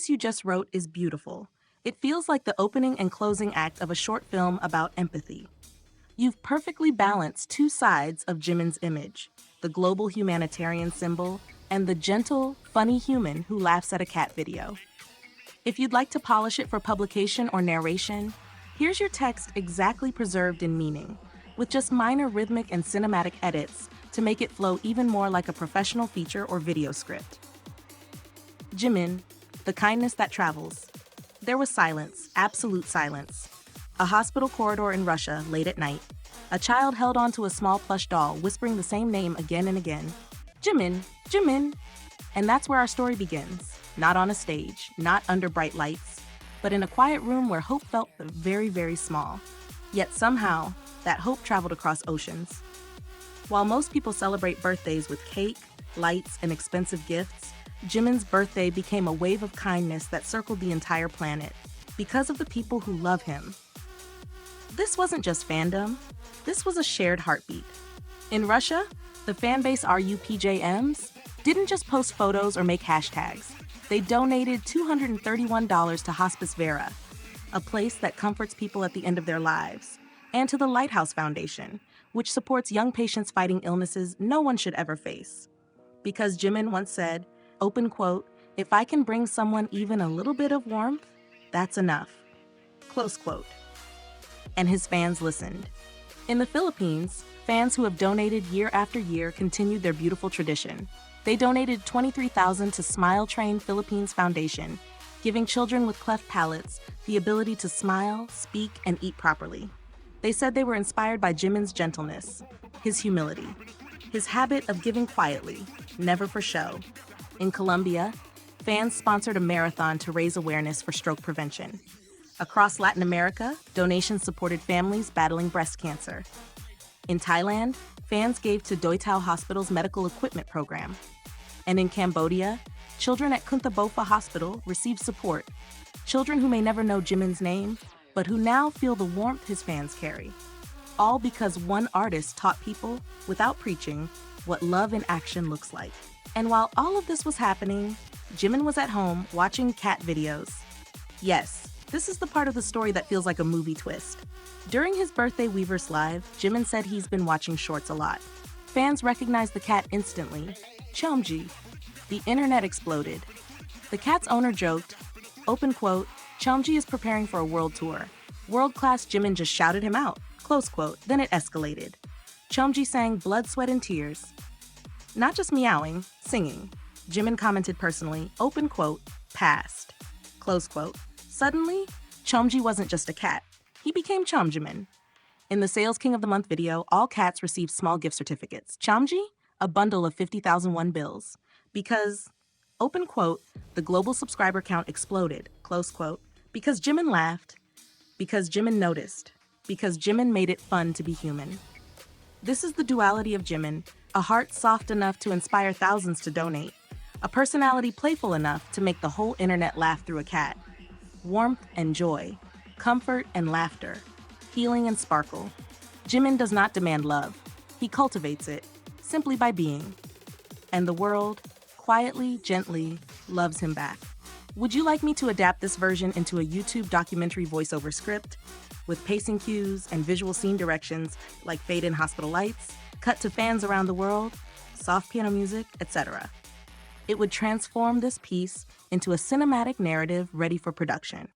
piece you just wrote is beautiful. It feels like the opening and closing act of a short film about empathy. You've perfectly balanced two sides of Jimin's image, the global humanitarian symbol and the gentle, funny human who laughs at a cat video. If you'd like to polish it for publication or narration, here's your text exactly preserved in meaning, with just minor rhythmic and cinematic edits to make it flow even more like a professional feature or video script. Jimin, the kindness that travels. There was silence, absolute silence. A hospital corridor in Russia late at night. A child held onto a small plush doll, whispering the same name again and again. Jimin, Jimin. And that's where our story begins. Not on a stage, not under bright lights, but in a quiet room where hope felt very, very small. Yet somehow, that hope traveled across oceans. While most people celebrate birthdays with cake, lights, and expensive gifts, Jimin's birthday became a wave of kindness that circled the entire planet because of the people who love him. This wasn't just fandom, this was a shared heartbeat. In Russia, the fanbase RUPJMs didn't just post photos or make hashtags. They donated $231 to Hospice Vera, a place that comforts people at the end of their lives, and to the Lighthouse Foundation, which supports young patients fighting illnesses no one should ever face. Because Jimin once said, open quote, "If I can bring someone even a little bit of warmth, that's enough," close quote. And his fans listened. In the Philippines, fans who have donated year after year continued their beautiful tradition. They donated $23,000 to Smile Train Philippines Foundation, giving children with cleft palates the ability to smile, speak, and eat properly. They said they were inspired by Jimin's gentleness, his humility, his habit of giving quietly, never for show. In Colombia, fans sponsored a marathon to raise awareness for stroke prevention. Across Latin America, donations supported families battling breast cancer. In Thailand, fans gave to Doi Thao Hospital's medical equipment program. And in Cambodia, children at Kunthabofa Hospital received support. Children who may never know Jimin's name, but who now feel the warmth his fans carry. All because one artist taught people, without preaching, what love in action looks like. And while all of this was happening, Jimin was at home watching cat videos. Yes, this is the part of the story that feels like a movie twist. During his birthday Weverse Live, Jimin said he's been watching shorts a lot. Fans recognized the cat instantly. Cheomji. The internet exploded. The cat's owner joked, open quote, "Cheomji is preparing for a world tour. World-class Jimin just shouted him out," close quote. Then it escalated. Cheomji sang Blood, Sweat, and Tears. Not just meowing, singing. Jimin commented personally, open quote, "Passed," close quote. Suddenly, Cheomji wasn't just a cat. He became Cheomjimin. In the Sales King of the Month video, all cats received small gift certificates. Cheomji, a bundle of 50,000 won bills. Because, open quote, "the global subscriber count exploded," close quote. Because Jimin laughed. Because Jimin noticed. Because Jimin made it fun to be human. This is the duality of Jimin, a heart soft enough to inspire thousands to donate. A personality playful enough to make the whole internet laugh through a cat. Warmth and joy. Comfort and laughter. Healing and sparkle. Jimin does not demand love. He cultivates it, simply by being. And the world, quietly, gently, loves him back. Would you like me to adapt this version into a YouTube documentary voiceover script? With pacing cues and visual scene directions like fade-in hospital lights, cut to fans around the world, soft piano music, etc. It would transform this piece into a cinematic narrative ready for production.